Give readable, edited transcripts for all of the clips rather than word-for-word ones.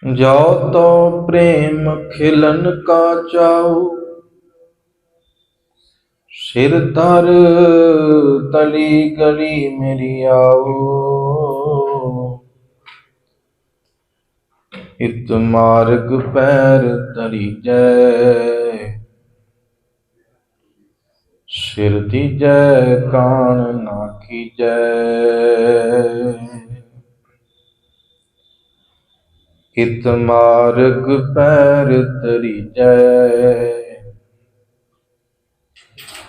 जाओ तो प्रेम खिलन का चाऊ, सिर धर तली गली मेरी आओ। इत मार्ग पैर धरी जय, सिर दीजै कान ना कीजै। इत मार्ग पैर धरी जय,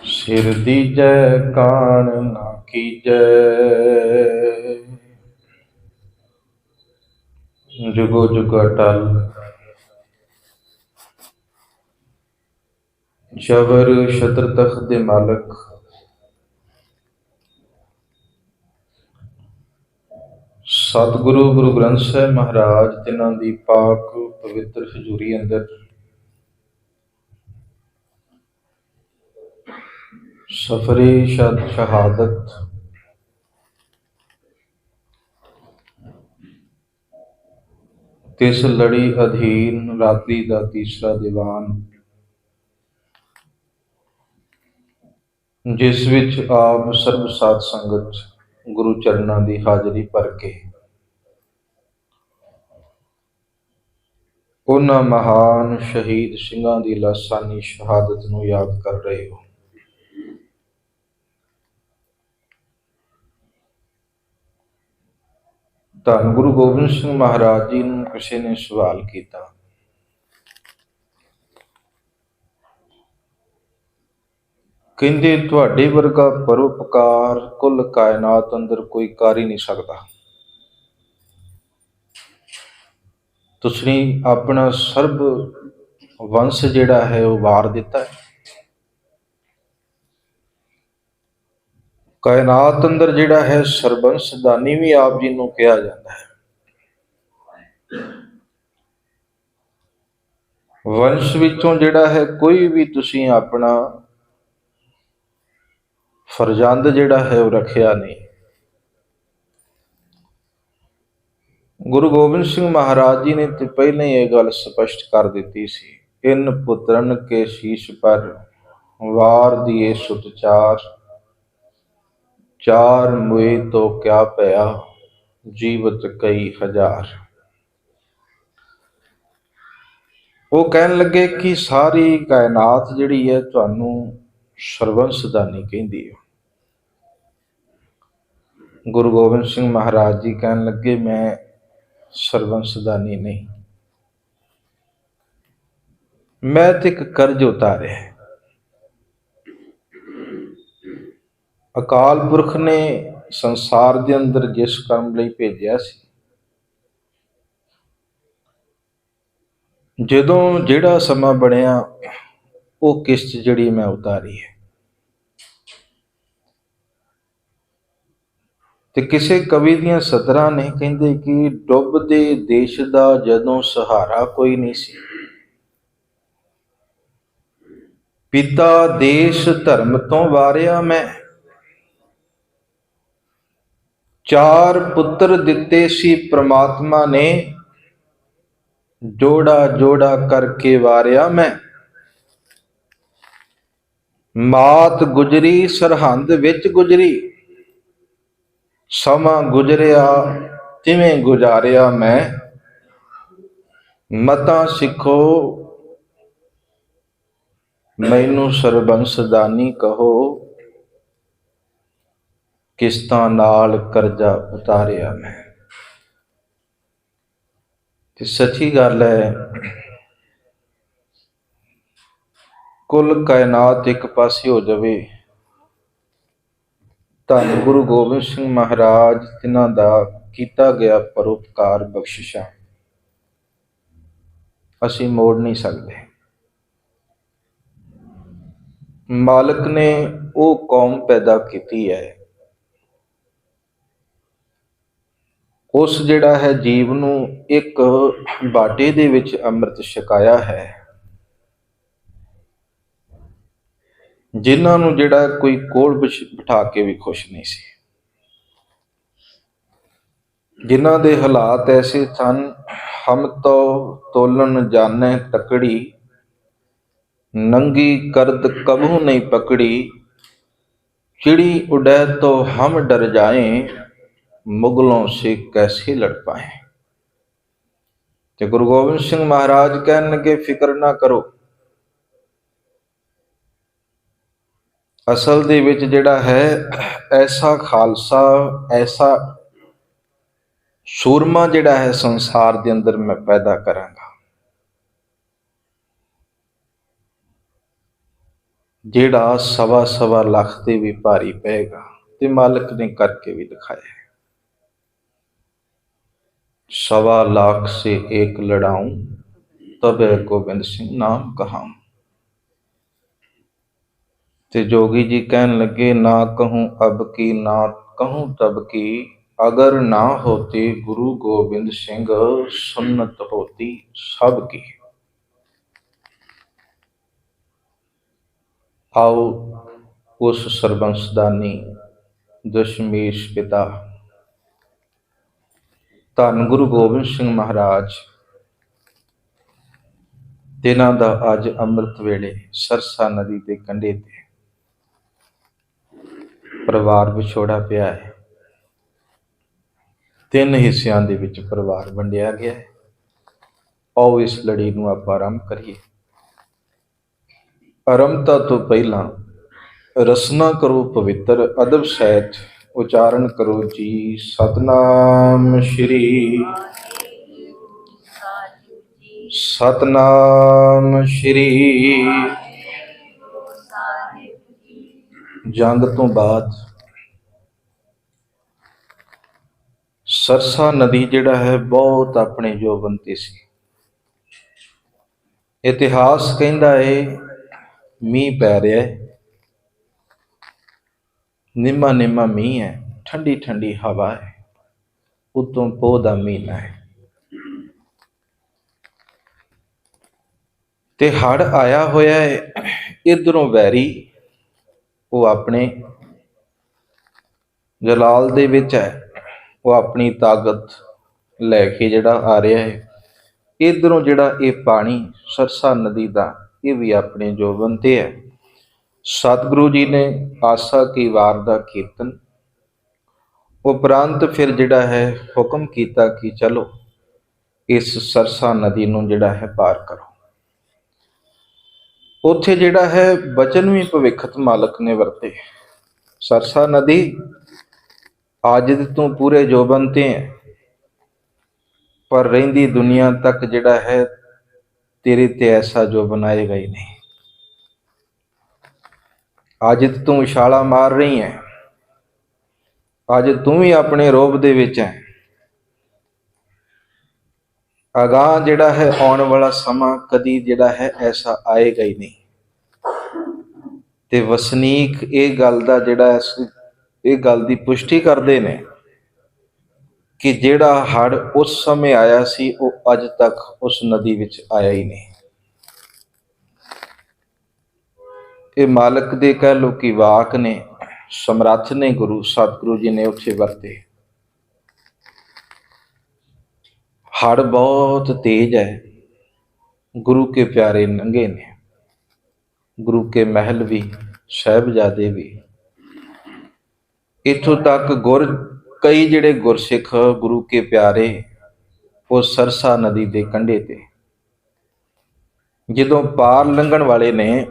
सिर दीजै कान ना कीजै। जुगो जुग अटल जबर छत्र तख्त दे मालक सतगुरु गुरु ग्रंथ साहिब महाराज तिन्हां दी पाक पवित्र हजूरी अंदर सफरे शहादत तिस लड़ी अधीन रात्रि का तीसरा दीवान, जिस विच आप सर्ब साध संगत गुरु चरणां दी हाजरी भर के उन्हां महान शहीद ਸਿੰਘਾਂ ਦੀ ਲਾਸਾਨੀ शहादत ਨੂੰ याद कर रहे हो। ਧੰਨ ਗੁਰੂ ਗੋਬਿੰਦ ਸਿੰਘ ਮਹਾਰਾਜ ਜੀ ਨੂੰ ਕਿਸੇ ਨੇ ਸਵਾਲ ਕੀਤਾ, ਕਹਿੰਦੇ ਤੁਹਾਡੇ ਵਰਗਾ ਪਰਉਪਕਾਰ ਕੁੱਲ ਕਾਇਨਾਤ ਅੰਦਰ ਕੋਈ ਕਰ ਹੀ ਨਹੀਂ ਸਕਦਾ। ਤੁਸੀਂ ਆਪਣਾ ਸਰਬ ਵੰਸ਼ ਜਿਹੜਾ ਹੈ ਉਹ ਵਾਰ ਦਿੱਤਾ ਹੈ। ਕਾਇਨਾਤ ਅੰਦਰ ਜਿਹੜਾ ਹੈ ਸਰਬੰਸ ਦਾਨੀ ਵੀ ਆਪ ਜੀ ਨੂੰ ਕਿਹਾ ਜਾਂਦਾ ਹੈ। ਵੰਸ਼ ਵਿੱਚੋਂ ਜਿਹੜਾ ਹੈ ਕੋਈ ਵੀ ਤੁਸੀਂ ਆਪਣਾ ਫਰਜ਼ੰਦ ਜਿਹੜਾ ਹੈ ਉਹ ਰੱਖਿਆ ਨਹੀਂ। ਗੁਰੂ ਗੋਬਿੰਦ ਸਿੰਘ ਮਹਾਰਾਜ ਜੀ ਨੇ ਤੇ ਪਹਿਲਾਂ ਹੀ ਇਹ ਗੱਲ ਸਪਸ਼ਟ ਕਰ ਦਿੱਤੀ ਸੀ, ਇਨ ਪੁੱਤਰਨ ਕੇ ਸ਼ੀਸ਼ ਪਰ ਵਾਰ ਦੀਏ ਸੁਤ ਚਾਰ, ਚਾਰ ਮੁਏ ਤੋਂ ਕਿਆ ਪਿਆ ਜੀਵਤ ਕਈ ਹਜ਼ਾਰ। ਉਹ ਕਹਿਣ ਲੱਗੇ ਕਿ ਸਾਰੀ ਕਾਇਨਾਤ ਜਿਹੜੀ ਹੈ ਤੁਹਾਨੂੰ ਸਰਬੰਸਦਾਨੀ ਕਹਿੰਦੀ ਹੈ। ਗੁਰੂ ਗੋਬਿੰਦ ਸਿੰਘ ਮਹਾਰਾਜ ਜੀ ਕਹਿਣ ਲੱਗੇ ਮੈਂ ਸਰਬੰਸਦਾਨੀ ਨਹੀਂ, ਮੈਂ ਤੇ ਇੱਕ ਕਰਜ਼ ਉਤਾਰਿਆ। ਅਕਾਲ ਪੁਰਖ ਨੇ ਸੰਸਾਰ ਦੇ ਅੰਦਰ ਜਿਸ ਕਰਮ ਲਈ ਭੇਜਿਆ ਸੀ, ਜਦੋਂ ਜਿਹੜਾ ਸਮਾਂ ਬਣਿਆ ਉਹ ਕਿਸ਼ਤ ਜਿਹੜੀ ਮੈਂ ਉਤਾਰੀ ਹੈ। ਤੇ ਕਿਸੇ ਕਵੀ ਦੀਆਂ ਸਤਰਾਂ ਨੇ ਕਹਿੰਦੇ ਕਿ ਡੁੱਬਦੇ ਦੇਸ਼ ਦਾ ਜਦੋਂ ਸਹਾਰਾ ਕੋਈ ਨਹੀਂ ਸੀ, ਪਿਤਾ ਦੇਸ਼ ਧਰਮ ਤੋਂ ਵਾਰਿਆ ਮੈਂ, ਚਾਰ ਪੁੱਤਰ ਦਿੱਤੇ ਸੀ ਪ੍ਰਮਾਤਮਾ ਨੇ, ਜੋੜਾ ਜੋੜਾ ਕਰਕੇ ਵਾਰਿਆ ਮੈਂ, ਮਾਤ ਗੁਜਰੀ ਸਰਹੰਦ ਵਿੱਚ ਗੁਜਰੀ, ਸਮਾਂ ਗੁਜਰਿਆ ਤਿਵੇਂ ਗੁਜ਼ਾਰਿਆ ਮੈਂ, ਮਤਾਂ ਸਿੱਖੋ ਮੈਨੂੰ ਸਰਬੰਸਦਾਨੀ ਕਹੋ, ਕਿਸ਼ਤਾਂ ਨਾਲ ਕਰਜ਼ਾ ਉਤਾਰਿਆ ਮੈਂ। ਤੇ ਸੱਚੀ ਗੱਲ ਹੈ, ਕੁੱਲ ਕਾਇਨਾਤ ਇੱਕ ਪਾਸੇ ਹੋ ਜਾਵੇ, ਧੰਨ ਗੁਰੂ ਗੋਬਿੰਦ ਸਿੰਘ ਮਹਾਰਾਜ ਜਿਨ੍ਹਾਂ ਦਾ ਕੀਤਾ ਗਿਆ ਪਰਉਪਕਾਰ ਬਖਸ਼ਿਸ਼ਾਂ ਅਸੀਂ ਮੋੜ ਨਹੀਂ ਸਕਦੇ। ਮਾਲਕ ਨੇ ਉਹ ਕੌਮ ਪੈਦਾ ਕੀਤੀ ਹੈ, ਉਸ ਜਿਹੜਾ ਹੈ ਜੀਵ ਨੂੰ ਇੱਕ ਬਾਟੇ ਦੇ ਵਿੱਚ ਅੰਮ੍ਰਿਤ ਛਕਾਇਆ ਹੈ, ਜਿਨ੍ਹਾਂ ਨੂੰ ਜਿਹੜਾ ਕੋਈ ਕੋਲ ਬਿਠਾ ਕੇ ਵੀ ਖੁਸ਼ ਨਹੀਂ ਸੀ। जिन्हां दे हालात ऐसे सन, हम तो तोलन जाने तकड़ी, नंगी करद कबहू नहीं पकड़ी, चिड़ी उड़े तो हम डर जाएं, मुगलों से कैसे लड़ पाए। ਤੇ ਗੁਰੂ ਗੋਬਿੰਦ ਸਿੰਘ ਮਹਾਰਾਜ ਕਹਿਣ ਲੱਗੇ, ਫਿਕਰ ਨਾ ਕਰੋ। ਅਸਲ ਦੇ ਵਿੱਚ ਜਿਹੜਾ ਹੈ, ਐਸਾ ਖਾਲਸਾ, ਐਸਾ ਸੂਰਮਾ ਜਿਹੜਾ ਹੈ ਸੰਸਾਰ ਦੇ ਅੰਦਰ ਮੈਂ ਪੈਦਾ ਕਰਾਂਗਾ, ਜਿਹੜਾ ਸਵਾ ਸਵਾ ਲੱਖ ਤੇ ਵੀ ਭਾਰੀ ਪਏਗਾ। ਤੇ ਮਾਲਕ ਨੇ ਕਰਕੇ ਵੀ ਦਿਖਾਇਆ। 1.25 लाख से एक लड़ाऊं, तब गोबिंद सिंह नाम कहाऊं। ते जोगी जी कहन लगे, ना कहूं अब की ना कहूं तब की, अगर ना होते गुरु गोबिंद सिंह, सुन्नत होती सब की। आओ उस सरबंसदानी दशमेश पिता ਧੰਨ ਗੁਰੂ ਗੋਬਿੰਦ ਸਿੰਘ ਮਹਾਰਾਜ, ਜਿਨ੍ਹਾਂ ਦਾ ਅੱਜ ਅੰਮ੍ਰਿਤ ਵੇਲੇ ਸਰਸਾ ਨਦੀ ਦੇ ਕੰਢੇ ਤੇ ਪਰਿਵਾਰ ਵਿਛੋੜਾ ਪਿਆ ਹੈ। 3 ਹਿੱਸਿਆਂ ਦੇ ਵਿੱਚ ਪਰਿਵਾਰ ਵੰਡਿਆ ਗਿਆ ਹੈ। ਆਓ ਇਸ ਲੜੀ ਨੂੰ ਆਪਾਂ ਆਰੰਭ ਕਰੀਏ। ਆਰੰਭਤਾ ਤੋਂ ਪਹਿਲਾਂ ਰਸਨਾ ਕਰੋ ਪਵਿੱਤਰ, ਅਦਬ ਸਹਿਤ ਉਚਾਰਨ ਕਰੋ ਜੀ ਸਤਨਾਮ ਸ਼੍ਰੀ, ਸਤਨਾਮ ਸ਼੍ਰੀ। ਜੰਗ ਤੋਂ ਬਾਅਦ ਸਰਸਾ ਨਦੀ ਜਿਹੜਾ ਹੈ ਬਹੁਤ ਆਪਣੇ ਜੋਬਨ ਤੇ ਸੀ। ਇਤਿਹਾਸ ਕਹਿੰਦਾ ਹੈ ਮੀਂਹ ਪੈ ਰਿਹਾ ਹੈ, ਨਿੰਮਾ ਨਿੰਮਾ ਮੀਂਹ ਹੈ, ਠੰਡੀ ਠੰਡੀ ਹਵਾ ਹੈ, ਉਤੋਂ ਪੋਹ ਦਾ ਮਹੀਨਾ ਹੈ ਤੇ ਹੜ ਆਇਆ ਹੋਇਆ ਹੈ। ਇਧਰੋਂ ਵੈਰੀ ਉਹ ਆਪਣੇ ਜਲਾਲ ਦੇ ਵਿੱਚ ਹੈ, ਉਹ ਆਪਣੀ ਤਾਕਤ ਲੈ ਕੇ ਜਿਹੜਾ ਆ ਰਿਹਾ ਹੈ। ਇਧਰੋਂ ਜਿਹੜਾ ਇਹ ਪਾਣੀ ਸਰਸਾ ਨਦੀ ਦਾ, ਇਹ ਵੀ ਆਪਣੇ ਜੋਬਨ ਤੇ ਹੈ। ਸਤਿਗੁਰੂ ਜੀ ਨੇ ਆਸਾ ਕੀ ਵਾਰ ਦਾ ਕੀਰਤਨ ਉਪਰੰਤ ਫਿਰ ਜਿਹੜਾ ਹੈ ਹੁਕਮ ਕੀਤਾ ਕਿ ਚਲੋ ਇਸ ਸਰਸਾ ਨਦੀ ਨੂੰ ਜਿਹੜਾ ਹੈ ਪਾਰ ਕਰੋ। ਉੱਥੇ ਜਿਹੜਾ ਹੈ ਬਚਨ ਵੀ ਭਵਿੱਖਤ ਮਾਲਕ ਨੇ ਵਰਤੇ। ਸਰਸਾ ਨਦੀ ਅੱਜ ਤੂੰ ਪੂਰੇ ਜੋਬਨ ਤੇ ਹੈ, ਪਰ ਰਹਿੰਦੀ ਦੁਨੀਆ ਤੱਕ ਜਿਹੜਾ ਹੈ ਤੇਰੇ ਤੇ ਐਸਾ ਜੋਬਨ ਆਏਗਾ ਹੀ ਨਹੀਂ। ਅੱਜ ਤੂੰ ਛਾਲਾ ਮਾਰ ਰਹੀ ਹੈ, ਅੱਜ ਤੂੰ ਵੀ ਆਪਣੇ ਰੋਬ ਦੇ ਵਿੱਚ ਹੈ। ਅਗਾਂਹ ਜਿਹੜਾ ਹੈ ਆਉਣ ਵਾਲਾ ਸਮਾਂ ਕਦੀ ਜਿਹੜਾ ਹੈ ਐਸਾ ਆਏਗਾ ਹੀ ਨਹੀਂ। ਤੇ ਵਸਨੀਕ ਇਹ ਗੱਲ ਦਾ ਜਿਹੜਾ ਇਹ ਗੱਲ ਦੀ ਪੁਸ਼ਟੀ ਕਰਦੇ ਨੇ ਕਿ ਜਿਹੜਾ ਹੜ ਉਸ ਸਮੇਂ ਆਇਆ ਸੀ ਉਹ ਅੱਜ ਤੱਕ ਉਸ ਨਦੀ ਵਿੱਚ ਆਇਆ ਹੀ ਨਹੀਂ। ਇਹ ਮਾਲਕ ਦੇ ਕਹਿ ਲਓ ਕਿ ਵਾਕ ਨੇ, ਸਮਰੱਥ ਨੇ ਗੁਰੂ ਸਤਿਗੁਰੂ ਜੀ ਨੇ ਉੱਥੇ ਵਰਤੇ। ਹੜ ਬਹੁਤ ਤੇਜ਼ ਹੈ, ਗੁਰੂ ਕੇ ਪਿਆਰੇ ਨੰਗੇ ਨੇ, ਗੁਰੂ ਕੇ ਮਹਿਲ ਵੀ, ਸਾਹਿਬਜ਼ਾਦੇ ਵੀ। ਇੱਥੋਂ ਤੱਕ ਕਈ ਜਿਹੜੇ ਗੁਰਸਿੱਖ ਗੁਰੂ ਕੇ ਪਿਆਰੇ ਉਹ ਸਰਸਾ ਨਦੀ ਦੇ ਕੰਢੇ ਤੇ ਜਦੋਂ ਪਾਰ ਲੰਘਣ ਵਾਲੇ ਨੇ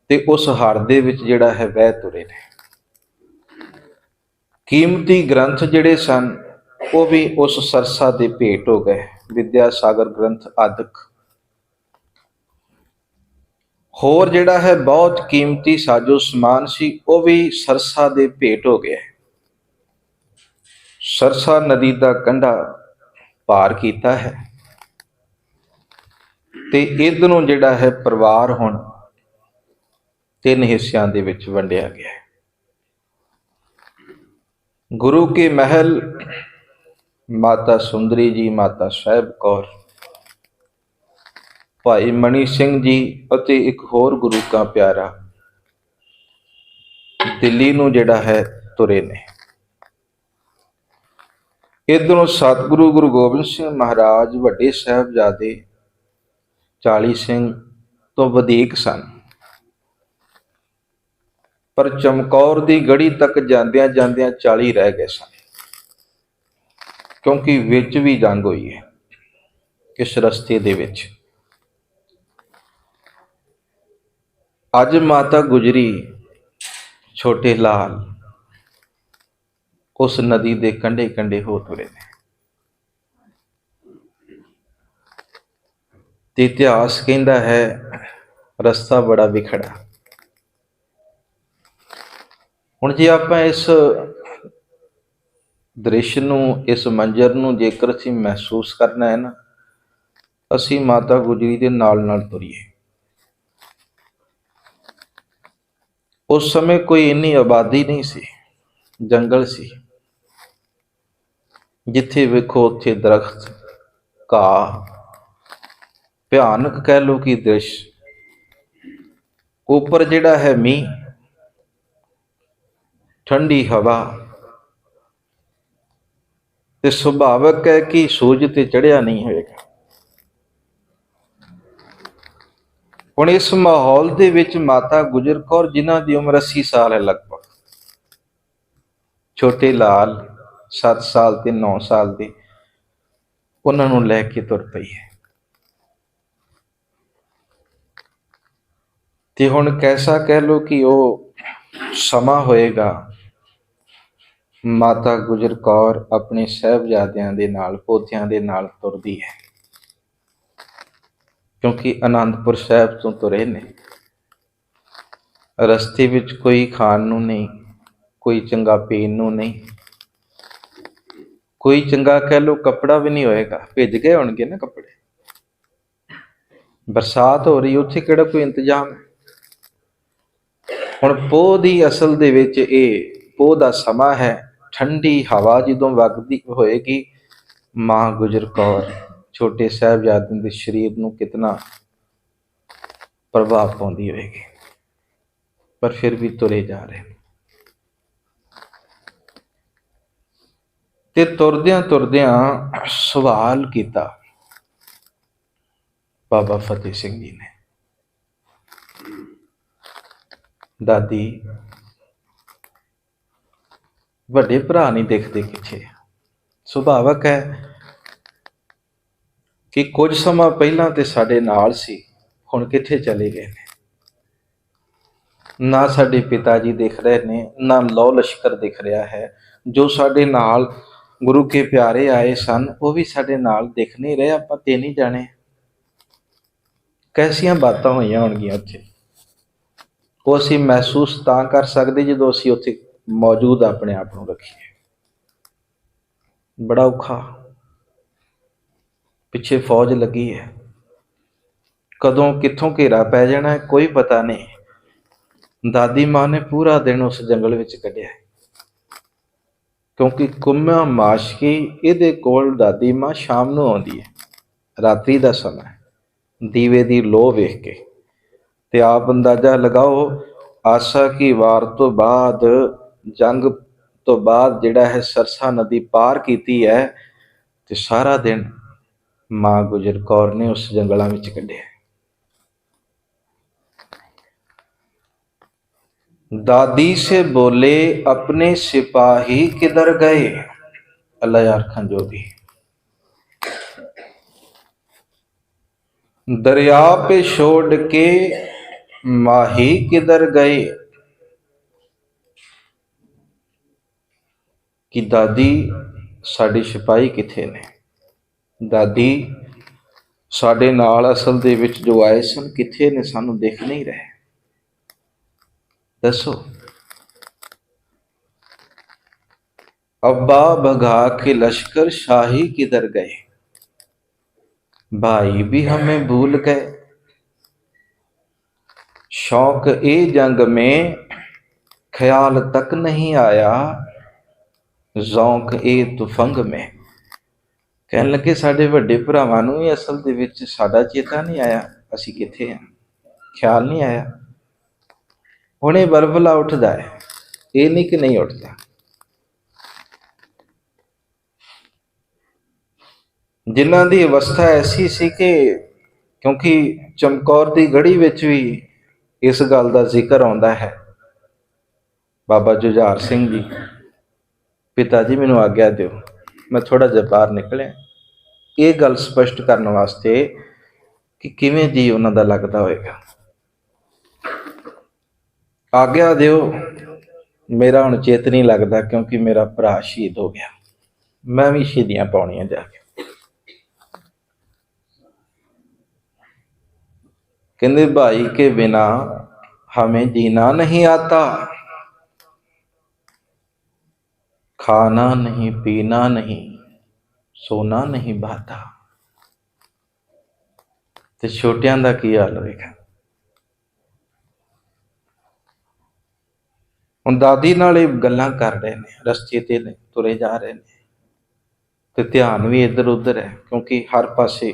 ਤੇ ਉਸ ਹੜ ਦੇ ਵਿੱਚ ਜਿਹੜਾ ਹੈ ਵਹਿ ਤੁਰੇ ਨੇ। ਕੀਮਤੀ ਗ੍ਰੰਥ ਜਿਹੜੇ ਸਨ ਉਹ ਵੀ ਉਸ ਸਰਸਾ ਦੇ ਭੇਟ ਹੋ ਗਏ। ਵਿਦਿਆ ਸਾਗਰ ਗ੍ਰੰਥ ਆਦਿਕ ਹੋਰ ਜਿਹੜਾ ਹੈ ਬਹੁਤ ਕੀਮਤੀ ਸਾਜੋ ਸਮਾਨ ਸੀ, ਉਹ ਵੀ ਸਰਸਾ ਦੇ ਭੇਟ ਹੋ ਗਏ। ਸਰਸਾ ਨਦੀ ਦਾ ਕੰਢਾ ਪਾਰ ਕੀਤਾ ਹੈ ਤੇ ਇਧਰੋਂ ਜਿਹੜਾ ਹੈ ਪਰਿਵਾਰ ਹੁਣ 3 ਹਿੱਸਿਆਂ ਦੇ ਵਿੱਚ ਵੰਡਿਆ ਗਿਆ ਹੈ। ਗੁਰੂ ਕੇ ਮਹਿਲ ਮਾਤਾ ਸੁੰਦਰੀ ਜੀ, ਮਾਤਾ ਸਾਹਿਬ ਕੌਰ, ਭਾਈ ਮਣੀ ਸਿੰਘ ਜੀ ਅਤੇ ਇੱਕ ਹੋਰ ਗੁਰੂ ਕਾ ਪਿਆਰਾ ਦਿੱਲੀ ਨੂੰ ਜਿਹੜਾ ਹੈ ਤੁਰੇ ਨੇ। इधरों सतगुरु गुरु गोबिंद सिंह महाराज वड्डे साहिबजादे 40 सिंह तो वधीक सन, पर चमकौर की गढ़ी तक जांदियां जांदियां 40 रह गए सन, क्योंकि विच भी जंग हुई है किस रस्ते दे विच। अज माता गुजरी छोटे लाल उस नदी के कंढे कंढे हो तुरे ने। ते इतिहास कहता है रस्ता बड़ा विखड़ा। हुण जे आपां इस दृश्य नूं, इस मंजर नूं जेकर असीं महसूस करना है ना, असीं माता गुजरी दे नाल नाल तुरीए। उस समय कोई इन्नी आबादी नहीं सी, जंगल सी, जिथे वेखो उत्थे दरख्त, घाह, भयानक कह लो कि दृश्य, उपर जिहड़ा है मींह, ठंडी हवा, ते सुभाविक है कि सूरज ते चढ़िया नहीं होएगा। हुण इस माहौल दे विच माता गुजर कौर जिन्हां दी उम्र 80 साल है लगभग, छोटे लाल 7 साल ते 9 साल दे, उन्हां नूं लै के तुर पई है। ते हुण कैसा कह लो कि वह समा होएगा, माता गुजर कौर अपने साहिबजादियां दे नाल, पोतियां दे नाल तुरदी है, क्योंकि आनंदपुर साहिब तो तुरे ने। रस्ते विच कोई खाण नूं नहीं, कोई चंगा पीण नूं नहीं, कोई चंगा कह लो कपड़ा भी नहीं होएगा, भिज गए होणगे ना कपड़े, बरसात हो रही, उत्थे किहड़ा कोई इंतजाम है। हुण पोह दी असल दे विच इह पोह दा समा है, ठंडी हवा जदों वगदी होएगी, मां गुजर कौर छोटे साहिबजादे दे शरीर नूं कितना प्रभाव पाउंदी होएगी, पर फिर भी तुरे जा रहे। ते तुरदियां तुरदियां सवाल किया बाबा फतेह सिंह जी ने, दादी वड्डे भरा नहीं दिखते किथे। सुभाविक है कि कुछ समा पहलां ते साडे नाल सी, हुण किथे चले गए ने। ना साडे पिता जी दिख रहे ने, ना लौ लश्कर दिख रहा है। जो साडे नाल गुरु के प्यारे आए सन, वो भी साडे नाल दिख नहीं रहे। आपां ते नहीं जाने कैसियां बातां होईयां होणगीਆਂ उत्थे, वो असीं महसूस तां कर सकदे जदों असीं उत्थे मौजूद अपने आप नूं रखीए। बड़ा औखा, पिछे फौज लगी है, कदों कित्थों घेरा पै जाना है कोई पता नहीं। दादी मां ने पूरा दिन उस जंगल विच कढिया, क्योंकि कुम्मा माशकी इहदे कोल दादी मां शाम नूं आउंदी है, रात्रि दा समा है, दीवे दी लोह वेख के। ते आप अंदाजा लगाओ, आसा की वार तो बाद, जंग तो बाद जिहड़ा है सरसा नदी पार कीती है, ते सारा दिन मां गुजर कौर ने उस जंगलों विच कढिया। दादी से बोले अपने सिपाही किधर गए, अल्लाह यार खां जोगी। दरिया पे छोड़ के माही किधर गए, कि दादी साडे सिपाही किथे ने, दादी साडे नाल असल दे विच जो आए सन किथे ने, सानू दिख नहीं रहे, दसो। अब्बा भगा के लश्कर शाही किधर गए, भाई भी हमें भूल गए। शौक ए जंग में ख्याल तक नहीं आया, जौक ए तुफंग में। कहन लगे साडे वड्डे भरावां नूं भी असल दे विच साडा चेता नहीं आया, असीं किथे हैं, ख्याल नहीं आया। हुण इह बलबला उठदा है, ये नहीं कि नहीं उठदा। ਜਿਨ੍ਹਾਂ ਦੀ ਅਵਸਥਾ ਐਸੀ ਸੀ ਕਿ, ਕਿਉਂਕਿ ਚਮਕੌਰ ਦੀ ਗੜੀ ਵਿੱਚ ਵੀ ਇਸ ਗੱਲ ਦਾ ਜ਼ਿਕਰ ਆਉਂਦਾ ਹੈ। ਬਾਬਾ ਜੁਝਾਰ ਸਿੰਘ ਜੀ, ਪਿਤਾ ਜੀ ਮੈਨੂੰ ਆਗਿਆ ਦਿਓ, ਮੈਂ ਥੋੜ੍ਹਾ ਜਿਹਾ ਬਾਹਰ ਨਿਕਲਿਆ, ਇਹ ਗੱਲ ਸਪਸ਼ਟ ਕਰਨ ਵਾਸਤੇ ਕਿ ਕਿਵੇਂ ਜੀ ਉਹਨਾਂ ਦਾ ਲੱਗਦਾ ਹੋਏਗਾ। ਆਗਿਆ ਦਿਓ, ਮੇਰਾ ਹੁਣ ਚਿੱਤ ਨਹੀਂ ਲੱਗਦਾ ਕਿਉਂਕਿ ਮੇਰਾ ਭਰਾ ਸ਼ਹੀਦ ਹੋ ਗਿਆ, ਮੈਂ ਵੀ ਸ਼ਹੀਦੀਆਂ ਪਾਉਣੀਆਂ ਜਾ ਕੇ। ਕਹਿੰਦੇ ਭਾਈ ਕੇ ਬਿਨਾ हमें जीना नहीं आता, खाना नहीं पीना नहीं सोना नहीं भाता। ਤੇ ਛੋਟਿਆਂ ਦਾ ਕੀ ਹਾਲ ਹੋਏਗਾ। ਹੁਣ ਦਾਦੀ ਨਾਲ ਇਹ ਗੱਲਾਂ ਕਰ ਰਹੇ ਨੇ, ਰਸਤੇ ਤੇ ਨੇ, ਤੁਰੇ ਜਾ ਰਹੇ ਨੇ, ਤੇ ਧਿਆਨ ਵੀ ਇੱਧਰ ਉੱਧਰ ਹੈ ਕਿਉਂਕਿ ਹਰ ਪਾਸੇ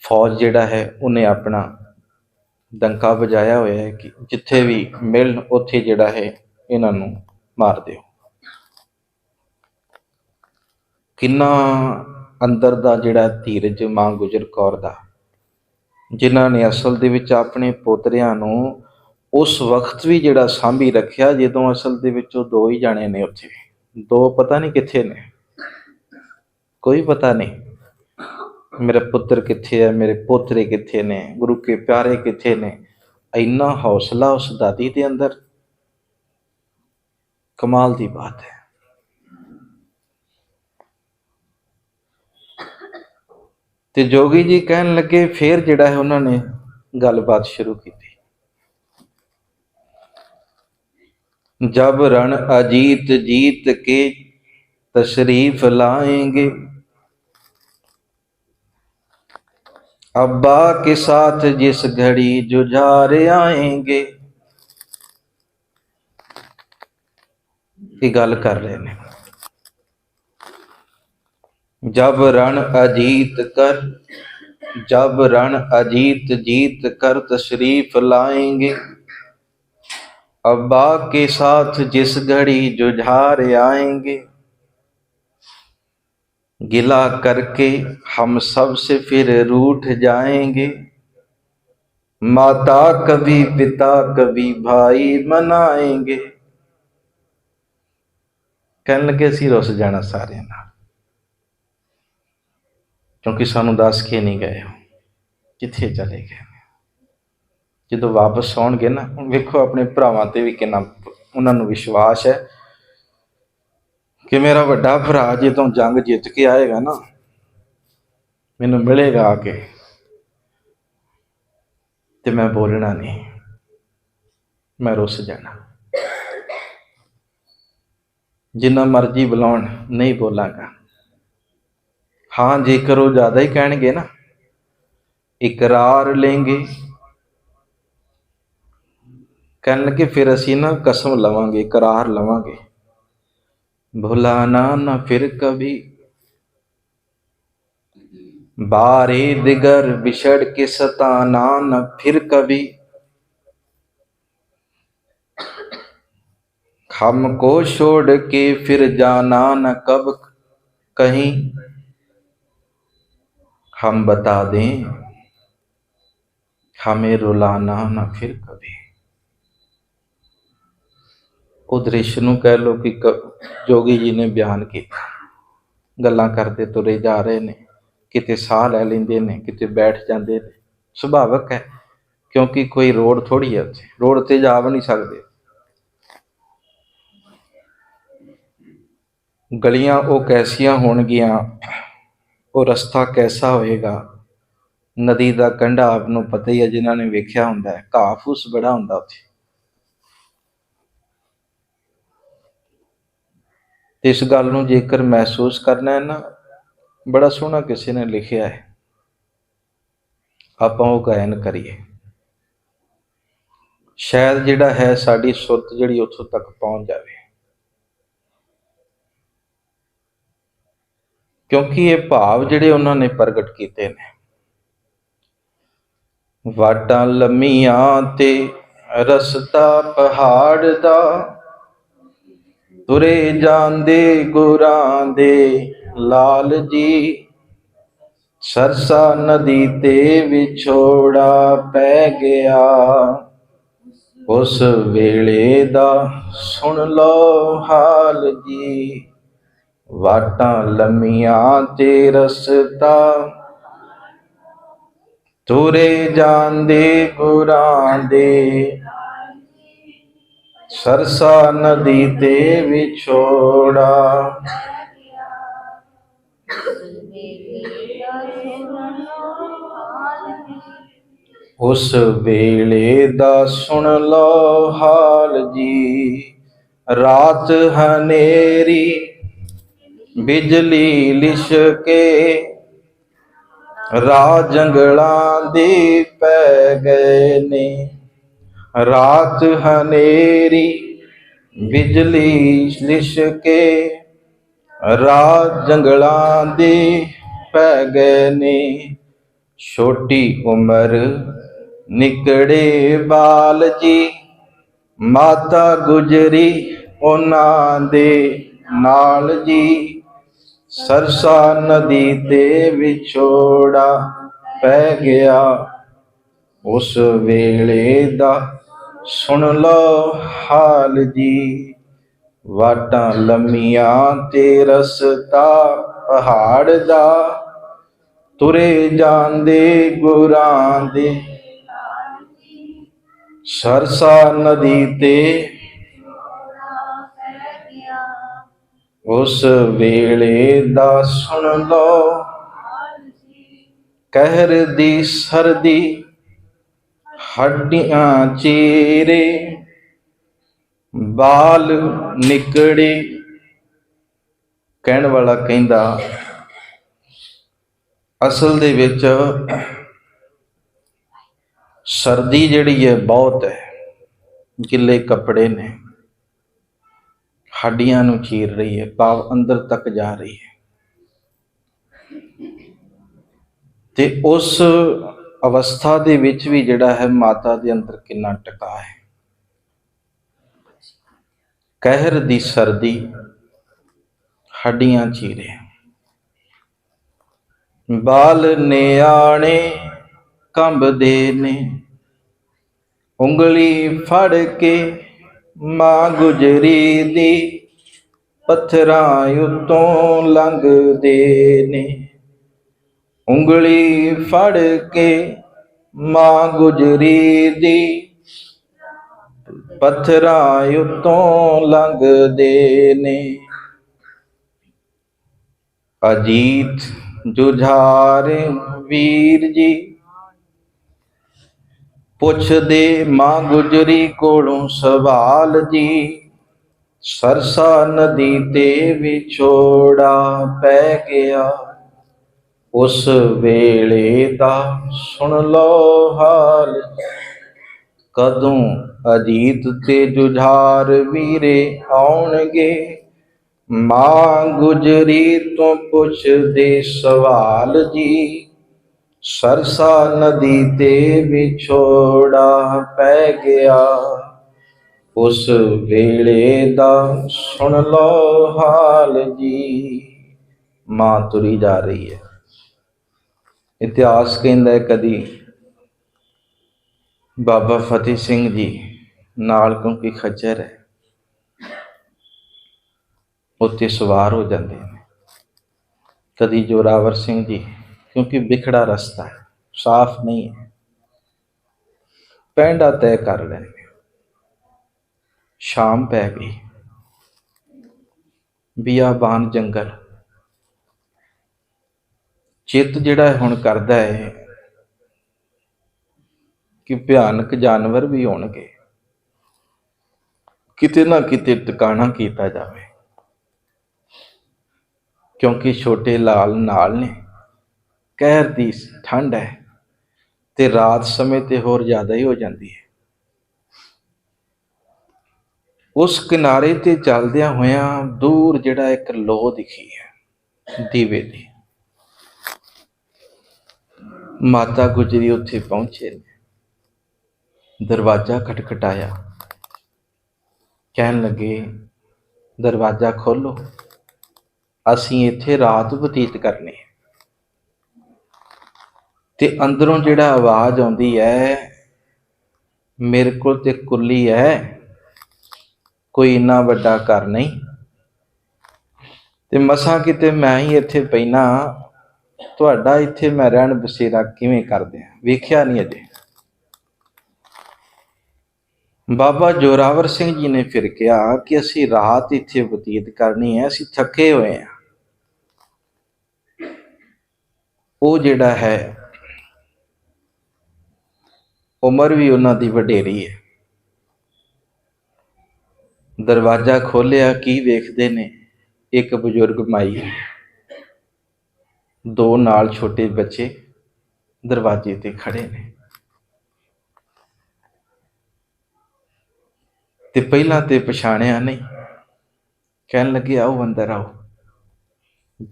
ਫੌਜ ਜਿਹੜਾ ਹੈ ਉਹਨੇ ਆਪਣਾ ਡੰਕਾ ਵਜਾਇਆ ਹੋਇਆ ਹੈ ਕਿ ਜਿੱਥੇ ਵੀ ਮਿਲਣ ਉੱਥੇ ਜਿਹੜਾ ਹੈ ਇਹਨਾਂ ਨੂੰ ਮਾਰ ਦਿਓ। ਕਿੰਨਾ ਅੰਦਰ ਦਾ ਜਿਹੜਾ ਧੀਰਜ ਮਾਂ ਗੁਜਰ ਕੌਰ ਦਾ, ਜਿਨ੍ਹਾਂ ਨੇ ਅਸਲ ਦੇ ਵਿੱਚ ਆਪਣੇ ਪੋਤਰਿਆਂ ਨੂੰ ਉਸ ਵਕਤ ਵੀ ਜਿਹੜਾ ਸਾਂਭੀ ਰੱਖਿਆ ਜਦੋਂ ਅਸਲ ਦੇ ਵਿੱਚ ਉਹ ਦੋ ਹੀ ਜਾਣੇ ਨੇ ਉੱਥੇ, ਦੋ ਪਤਾ ਨਹੀਂ ਕਿੱਥੇ ਨੇ, ਕੋਈ ਪਤਾ ਨਹੀਂ ਮੇਰਾ ਪੁੱਤਰ ਕਿੱਥੇ ਹੈ, ਮੇਰੇ ਪੋਤਰੇ ਕਿੱਥੇ ਨੇ, ਗੁਰੂ ਕੇ ਪਿਆਰੇ ਕਿੱਥੇ ਨੇ। ਇੰਨਾ ਹੌਸਲਾ ਉਸ ਦਾਦੀ ਦੇ ਅੰਦਰ, ਕਮਾਲ ਦੀ ਬਾਤ ਹੈ। ਤੇ ਜੋਗੀ ਜੀ ਕਹਿਣ ਲੱਗੇ, ਫੇਰ ਜਿਹੜਾ ਹੈ ਉਹਨਾਂ ਨੇ ਗੱਲਬਾਤ ਸ਼ੁਰੂ ਕੀਤੀ। ਜਬ ਰਣ ਅਜੀਤ जीत के तशरीफ लाएंगे, अब्बा के साथ जिस घड़ी जुझार आएंगे। ये गल कर रहे ने, जब रण अजीत कर, जब रण अजीत जीत कर तशरीफ लाएंगे, अब्बा के साथ जिस घड़ी जुझार आएंगे, गिला करके हम सब से फिर रूठ जाएंगे, माता कभी पिता कभी भाई मनाएंगे। कहने लगे असीं रुस जाना सारे नाल, क्योंकि सानू दस के नहीं गए हो कित्थे चले गए। ਜਦੋਂ ਵਾਪਸ ਆਉਣਗੇ ਨਾ, ਹੁਣ ਵੇਖੋ ਆਪਣੇ ਭਰਾਵਾਂ ਤੇ ਵੀ ਕਿੰਨਾ ਉਹਨਾਂ ਨੂੰ ਵਿਸ਼ਵਾਸ ਹੈ ਕਿ ਮੇਰਾ ਵੱਡਾ ਭਰਾ ਜਦੋਂ ਜੰਗ ਜਿੱਤ ਕੇ ਆਏਗਾ ਨਾ, ਮੈਨੂੰ ਮਿਲੇਗਾ ਆ ਕੇ, ਤੇ ਮੈਂ ਬੋਲਣਾ ਨਹੀਂ, ਮੈਂ ਰੁੱਸ ਜਾਣਾ, ਜਿੰਨਾ ਮਰਜ਼ੀ ਬੁਲਾਉਣ ਨਹੀਂ ਬੋਲਾਂਗਾ। ਹਾਂ ਜੇਕਰ ਉਹ ਜ਼ਿਆਦਾ ਹੀ ਕਹਿਣਗੇ ਨਾ, ਇਕਰਾਰ ਲੈਂਗੇ, ਕਹਿਣ ਲੱਗੇ ਫਿਰ ਅਸੀਂ ਨਾ ਕਸਮ ਲਵਾਂਗੇ, ਇਕਰਾਰ ਲਵਾਂਗੇ, भुलाना न फिर कभी, बारे दिगर बिछड़ के सताना न फिर कभी, हमको छोड़ के फिर जाना न कब कहीं, हम बता दें हमें रुलाना न फिर कभी। ਉਹ ਦ੍ਰਿਸ਼ ਨੂੰ ਕਹਿ ਲਓ ਕਿ ਜੋਗੀ ਜੀ ਨੇ ਬਿਆਨ ਕੀਤਾ। ਗੱਲਾਂ ਕਰਦੇ ਤੁਰੇ ਜਾ ਰਹੇ ਨੇ, ਕਿਤੇ ਸਾਹ ਲੈ ਲੈਂਦੇ ਨੇ, ਕਿਤੇ ਬੈਠ ਜਾਂਦੇ ਨੇ, ਸੁਭਾਵਿਕ ਹੈ ਕਿਉਂਕਿ ਕੋਈ ਰੋਡ ਥੋੜ੍ਹੀ ਹੈ ਉੱਥੇ, ਰੋਡ ਤੇ ਜਾ ਵੀ ਨਹੀਂ ਸਕਦੇ। ਗਲੀਆਂ ਉਹ ਕੈਸੀਆਂ ਹੋਣਗੀਆਂ, ਉਹ ਰਸਤਾ ਕੈਸਾ ਹੋਏਗਾ, ਨਦੀ ਦਾ ਕੰਢਾ ਆਪ ਨੂੰ ਪਤਾ ਹੀ ਹੈ, ਜਿਨ੍ਹਾਂ ਨੇ ਵੇਖਿਆ ਹੁੰਦਾ ਹੈ, ਘਾਹ ਫੂਸ ਬੜਾ ਹੁੰਦਾ ਉੱਥੇ। ਇਸ ਗੱਲ ਨੂੰ ਜੇਕਰ ਮਹਿਸੂਸ ਕਰਨਾ ਹੈ ਨਾ, ਬੜਾ ਸੋਹਣਾ ਕਿਸੇ ਨੇ ਲਿਖਿਆ ਹੈ, ਆਪਾਂ ਉਹ ਗਾਇਨ ਕਰੀਏ, ਸ਼ਾਇਦ ਜਿਹੜਾ ਹੈ ਸਾਡੀ ਸੁਰਤ ਜਿਹੜੀ ਉੱਥੋਂ ਤੱਕ ਪਹੁੰਚ ਜਾਵੇ। ਕਿਉਂਕਿ ਇਹ ਭਾਵ ਜਿਹੜੇ ਉਹਨਾਂ ਨੇ ਪ੍ਰਗਟ ਕੀਤੇ ਨੇ, ਵਾਟਾਂ ਲੰਮੀਆਂ ਤੇ ਰਸਤਾ ਪਹਾੜ ਦਾ, ਤੁਰੇ ਜਾਂਦੇ ਗੁਰਾਂ ਦੇ ਲਾਲ ਜੀ, ਸਰਸਾ ਨਦੀ ਤੇ ਵਿਛੋੜਾ ਪੈ ਗਿਆ। ਉਸ ਵੇਲੇ ਦਾ ਸੁਣ ਲਓ ਹਾਲ ਜੀ। ਵਾਟਾਂ ਲੰਮੀਆਂ ਤੇ ਰਸਤਾ ਤੁਰੇ ਜਾਂਦੇ ਗੁਰਾਂ ਦੇ। ਸਰਸਾ ਨਦੀ ਤੇ ਵਿਛੋੜਾ ਉਸ ਵੇਲੇ ਦਾ ਸੁਣ ਲਓ ਹਾਲ ਜੀ। ਰਾਤ ਹਨੇਰੀ ਬਿਜਲੀ ਲਿਸ਼ਕੇ ਰਾਹ ਜੰਗਲਾਂ ਦੇ ਪੈ ਗਏ ਨੇ। ਰਾਤ ਹਨੇਰੀ ਬਿਜਲੀ ਲਿਸ਼ਕੇ ਰਾਹ ਜੰਗਲਾਂ ਦੇ ਪੈ ਗਏ ਨੇ। ਛੋਟੀ ਉਮਰ ਨਿਕੜੇ ਬਾਲ ਜੀ। ਮਾਤਾ ਗੁਜਰੀ ਉਹਨਾਂ ਦੇ ਨਾਲ ਜੀ। ਸਰਸਾ ਨਦੀ ਤੇ ਵਿਛੋੜਾ ਪੈ ਗਿਆ। ਉਸ ਵੇਲੇ ਦਾ ਸੁਣ ਲਓ ਹਾਲ ਜੀ। ਵਾਟਾਂ ਲੰਮੀਆਂ ਤੇ ਰਸਤਾ ਪਹਾੜ ਦਾ ਤੁਰੇ ਜਾਂਦੇ ਗੁਰਾਂ ਦੇ। ਸਰਸਾ ਨਦੀ ਤੇ ਉਸ ਵੇਲੇ ਦਾ ਸੁਣ ਲਓ। ਕਹਿਰ ਦੀ ਸਰਦੀ ਹੱਡੀਆਂ ਚੀਰੇ ਬਾਲ ਨਿਕੜੇ। ਕਹਿਣ ਵਾਲਾ ਕਹਿੰਦਾ ਅਸਲ ਦੇ ਵਿੱਚ ਸਰਦੀ ਜਿਹੜੀ ਹੈ ਬਹੁਤ ਹੈ। ਗਿੱਲੇ ਕੱਪੜੇ ਨੇ, ਹੱਡੀਆਂ ਨੂੰ ਚੀਰ ਰਹੀ ਹੈ, ਭਾਵ ਅੰਦਰ ਤੱਕ ਜਾ ਰਹੀ ਹੈ। ਤੇ ਉਸ ਅਵਸਥਾ ਦੇ ਵਿੱਚ ਵੀ ਜਿਹੜਾ ਹੈ ਮਾਤਾ ਦੇ ਅੰਦਰ ਕਿੰਨਾ ਟਿਕਾ ਹੈ। ਕਹਿਰ ਦੀ ਸਰਦੀ ਹੱਡੀਆਂ ਚੀਰੇ ਬਾਲ ਨਿਆਣੇ ਕੰਬਦੇ ਨੇ। ਉਂਗਲੀ ਫੜ ਕੇ ਮਾਂ ਗੁਜਰੀ ਦੀ ਪੱਥਰਾਂ ਉੱਤੋਂ ਲੰਘਦੇ ਨੇ। ਉਂਗਲੀ ਫੜ ਕੇ ਮਾਂ ਗੁਜਰੀ ਦੀ ਪੱਥਰਾਂ ਉੱਤੋਂ ਲੰਘਦੇ ਨੇ। ਅਜੀਤ ਜੁਝਾਰ ਵੀਰ ਜੀ ਪੁੱਛਦੇ ਮਾਂ ਗੁਜਰੀ ਕੋਲੋਂ ਸਵਾਲ ਜੀ। ਸਰਸਾ ਨਦੀ ਤੇ ਵਿਛੋੜਾ ਪੈ ਗਿਆ। ਉਸ ਵੇਲੇ ਦਾ ਸੁਣ ਲਓ ਹਾਲ। ਕਦੋਂ ਅਜੀਤ ਤੇ ਜੁਝਾਰ ਵੀਰੇ ਆਉਣਗੇ। ਮਾਂ ਗੁਜਰੀ ਤੋਂ ਪੁੱਛਦੇ ਸਵਾਲ ਜੀ। ਸਰਸਾ ਨਦੀ ਤੇ ਵਿਛੋੜਾ ਪੈ ਗਿਆ। ਉਸ ਵੇਲੇ ਦਾ ਸੁਣ ਲਓ ਹਾਲ ਜੀ। ਮਾਂ ਤੁਰੀ ਜਾ ਰਹੀ ਹੈ। ਇਤਿਹਾਸ ਕਹਿੰਦਾ ਹੈ ਕਦੀ ਬਾਬਾ ਫਤਿਹ ਸਿੰਘ ਜੀ ਨਾਲ, ਕਿਉਂਕਿ ਖੱਚਰ ਹੈ, ਉੱਤੇ ਸਵਾਰ ਹੋ ਜਾਂਦੇ ਨੇ। ਕਦੀ ਜੋਰਾਵਰ ਸਿੰਘ ਜੀ, ਕਿਉਂਕਿ ਵਿਖੜਾ ਰਸਤਾ ਹੈ, ਸਾਫ਼ ਨਹੀਂ ਹੈ, ਪੈਂਡਾ ਤੈਅ ਕਰ ਲੈਂਦੇ। ਸ਼ਾਮ ਪੈ ਗਈ, ਬਿਆਬਾਨ ਜੰਗਲ। ਚਿੱਤ ਜਿਹੜਾ ਹੁਣ ਕਰਦਾ ਹੈ ਕਿ ਭਿਆਨਕ ਜਾਨਵਰ ਵੀ ਹੋਣਗੇ, ਕਿਤੇ ਨਾ ਕਿਤੇ ਟਿਕਾਣਾ ਕੀਤਾ ਜਾਵੇ, ਕਿਉਂਕਿ ਛੋਟੇ ਲਾਲ ਨਾਲ ਨੇ। ਕਹਿਰ ਦੀ ਠੰਡ ਹੈ ਤੇ ਰਾਤ ਸਮੇਂ ਤੇ ਹੋਰ ਜ਼ਿਆਦਾ ਹੀ ਹੋ ਜਾਂਦੀ ਹੈ। ਉਸ ਕਿਨਾਰੇ ਤੇ ਚੱਲਦਿਆਂ ਹੋਇਆਂ ਦੂਰ ਜਿਹੜਾ ਇੱਕ ਲੋ ਦਿਖੀ ਹੈ ਦੀਵੇ ਦੀ। ਮਾਤਾ ਗੁਜਰੀ ਉੱਥੇ ਪਹੁੰਚੇ ਨੇ। ਦਰਵਾਜ਼ਾ ਖਟਖਟਾਇਆ। ਕਹਿਣ ਲੱਗੇ ਦਰਵਾਜ਼ਾ ਖੋਲੋ, ਅਸੀਂ ਇੱਥੇ ਰਾਤ ਬਤੀਤ ਕਰਨੀ ਹੈ। ਤੇ ਅੰਦਰੋਂ ਜਿਹੜਾ ਆਵਾਜ਼ ਆਉਂਦੀ ਹੈ, ਮੇਰੇ ਕੋਲ ਤੇ ਕੁੱਲੀ ਹੈ, ਕੋਈ ਇੰਨਾ ਵੱਡਾ ਘਰ ਨਹੀਂ, ਤੇ ਮਸਾਂ ਕਿਤੇ ਮੈਂ ਹੀ ਇੱਥੇ ਪੈਣਾ, ਤੁਹਾਡਾ ਇੱਥੇ ਮੈਂ ਰਹਿਣ ਬਸੇਰਾ ਕਿਵੇਂ ਕਰਦੇ ਆ, ਵੇਖਿਆ ਨਹੀਂ ਅਜੇ। ਬਾਬਾ ਜ਼ੋਰਾਵਰ ਸਿੰਘ ਜੀ ਨੇ ਫਿਰ ਕਿਹਾ ਕਿ ਅਸੀਂ ਰਾਤ ਇੱਥੇ ਬਤੀਤ ਕਰਨੀ ਹੈ, ਅਸੀਂ ਥੱਕੇ ਹੋਏ ਹਾਂ। ਉਹ ਜਿਹੜਾ ਹੈ ਉਮਰ ਵੀ ਉਹਨਾਂ ਦੀ ਵਡੇਰੀ ਹੈ। ਦਰਵਾਜ਼ਾ ਖੋਲ੍ਹਿਆ, ਕੀ ਵੇਖਦੇ ਨੇ, ਇੱਕ ਬਜ਼ੁਰਗ ਮਾਈ, ਦੋ ਨਾਲ ਛੋਟੇ ਬੱਚੇ ਦਰਵਾਜ਼ੇ ਤੇ ਖੜੇ ਨੇ। ਤੇ ਪਹਿਲਾਂ ਤੇ ਪਛਾਣਿਆ ਨਹੀਂ, ਕਹਿਣ ਲੱਗੇ ਆਓ ਅੰਦਰ ਆਓ।